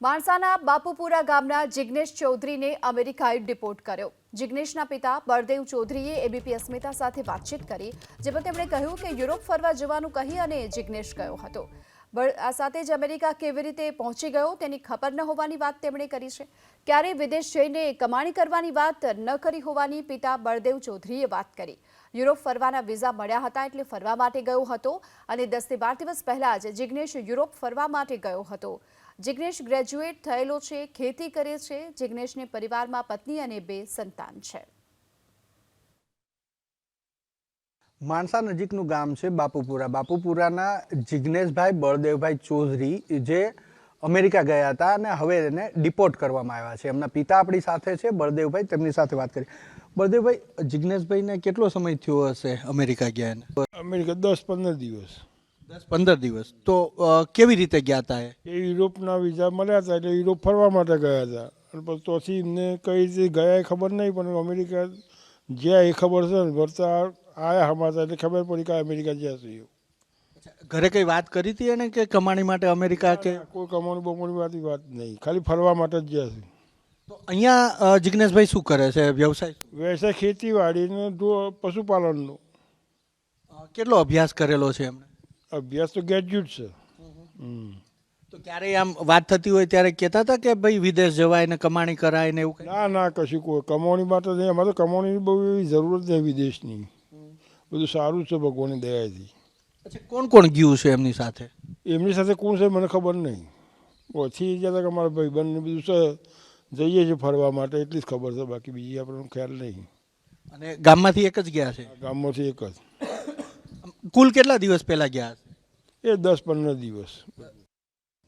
માણસાના બાપુપુરા ગામના જિગ્નેશ ચૌધરીને અમેરિકાએ ડિપોર્ટ કર્યો। જિગ્નેશના પિતા બળદેવ ચૌધરીએ એબીપી અસ્મિતા સાથે વાતચીત કરી, જેમાં તેમણે કહ્યું કે યુરોપ ફરવા જવાનું કહી અને જિગ્નેશ ગયો હતો। આ સાથે જ અમેરિકા કેવી રીતે પહોંચી ગયો તેની ખબર ન હોવાની વાત તેમણે કરી છે। ક્યારે વિદેશ જઈને કમાણી કરવાની વાત ન કરી હોવાની પિતા બળદેવ ચૌધરીએ વાત કરી। યુરોપ ફરવાના વિઝા મળ્યા હતા એટલે ફરવા માટે ગયો હતો અને 10 થી 12 દિવસ પહેલા જ જિગ્નેશ યુરોપ ફરવા માટે ગયો હતો। જિગ્નેશ ગ્રેજ્યુએટ થયેલો છે, ખેતી કરે છે। જિગ્નેશને પરિવારમાં પત્ની અને 2 સંતાન છે। માણસા નજીકનું ગામ છે બાપુપુરા। બાપુપુરાના જિગ્નેશભાઈ બળદેવભાઈ ચૌધરી જે અમેરિકા ગયા હતા અને હવે એને ડિપોર્ટ કરવામાં આવ્યા છે। એમના પિતા આપણી સાથે છે બળદેવભાઈ, તેમની સાથે વાત કરી। બળદેવભાઈ, જિગ્નેશભાઈને કેટલો સમય થયો હશે અમેરિકા ગયા એને? અમેરિકા 10-15 દિવસ। 10-15 દિવસ તો કેવી રીતે ગયા હતા? એ યુરોપના વિઝા મળ્યા હતા એટલે યુરોપ ફરવા માટે ગયા હતા અને પછી તોથી એમને કઈ રીતે ગયા એ ખબર નહીં, પણ અમેરિકા જ્યાં એ ખબર છે ને ભરતા આયા હમાતા એટલે ખબર પડી કે અમેરિકા જ્યાં છે। ઘરે કઈ વાત કરી હતી એને કે કમાણી માટે અમેરિકા કે? કોઈ કમાણી બમણી વાત નહીં, ખાલી ફરવા માટે જ જ્યાં છે। તો અહીંયા જિગ્નેશભાઈ શું કરે છે? વ્યવસાય ખેતીવાડીનો, પશુપાલનનો। કેટલો અભ્યાસ કરેલો છે એમને? અભ્યાસ તો ગ્રેજ્યુએટ છે। તો ક્યારેય આમ વાત થતી હોય ત્યારે કહેતા હતા કે ભાઈ વિદેશ જવાય ને કમાણી કરાય ને એવું? ના કશું કોઈ કમાણી માટે નહીં। અમારે તો કમાણીની બહુ એવી જરૂરત નહીં વિદેશની, બધું સારું છે ભગવાનની દયાથી। અચ્છા, કોણ કોણ ગયું છે એમની સાથે? એમની સાથે કોણ છે મને ખબર નહીં। ઓછી જતા કે અમારા ભાઈબંધને બધું છે, જઈએ છીએ ફરવા માટે એટલી જ ખબર છે, બાકી બીજી આપણને ખ્યાલ નહીં। અને ગામમાંથી એક જ ગયા છે? ગામમાંથી એક જ। કુલ કેટલા દિવસ પહેલા ગયા છે? એ 10-15 દિવસ।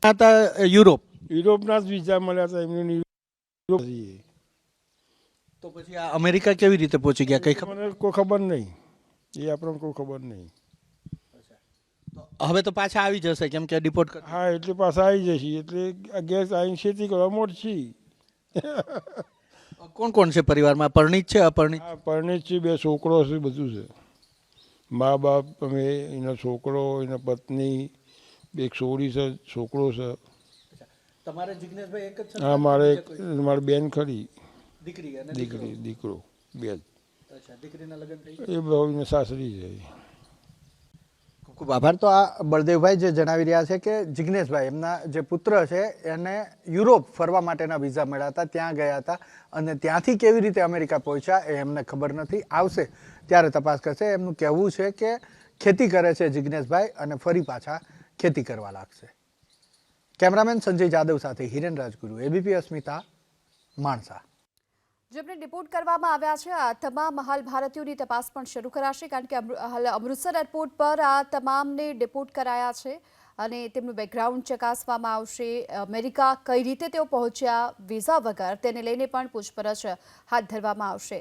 હતા યુરોપના જ વિઝા મળ્યા હતા એમને। તો પછી આ અમેરિકા કેવી રીતે પહોંચી ગયા કઈ ખબર? મને કોઈ ખબર નહીં, એ આપણને કોઈ ખબર નહીં। હવે તો પાછા આવી જશે કેમ કે ડિપોર્ટ કરી? હા, એટલે પાછા આવી જશે, એટલે ગેસ આવીને ખેતી કરવા મોડશી। કોણ કોણ છે પરિવારમાં? પરણિત છે અપરણિત? હા, પરણિત છે, 2 છોકરો છે, બધું છે। મા બાપ, અમે, એના છોકરો, એના પત્ની, એક છોકરી છે, છોકરો છે। તમારે જિગ્નેશભાઈ એક જ છે? હા, મારી બેન ખરી, દીકરી અને દીકરો 2 જ। અચ્છા, દીકરીના લગ્ન થઈ ગયા? એ બહુ સાસરી છે। ખૂબ ખૂબ આભાર। તો આ બળદેવભાઈ જે જણાવી રહ્યા છે કે જિગ્નેશભાઈ એમના જે પુત્ર છે એને યુરોપ ફરવા માટેના વિઝા મળ્યા હતા, ત્યાં ગયા હતા અને ત્યાંથી કેવી રીતે અમેરિકા પહોંચ્યા એ એમને ખબર નથી, આવશે ત્યારે તપાસ કરશે। એમનું કહેવું છે કે ખેતી કરે છે જિગ્નેશભાઈ અને ફરી પાછા ખેતી કરવા લાગશે। કેમેરામેન સંજય જાદવ સાથે હિરેન રાજગુરુ, એબીપી અસ્મિતા, માણસા। જેમને ડિપોર્ટ કરવામાં આવ્યા છે આ તમામ હાલ ભારતીયોની તપાસ પણ શરૂ કરાશે, કારણ કે હાલ અમૃતસર એરપોર્ટ પર આ તમામને ડિપોર્ટ કરાયા છે અને તેમનું બેકગ્રાઉન્ડ ચકાસવામાં આવશે। અમેરિકા કઈ રીતે તેઓ પહોંચ્યા વિઝા વગર તેને લઈને પણ પૂછપરછ હાથ ધરવામાં આવશે।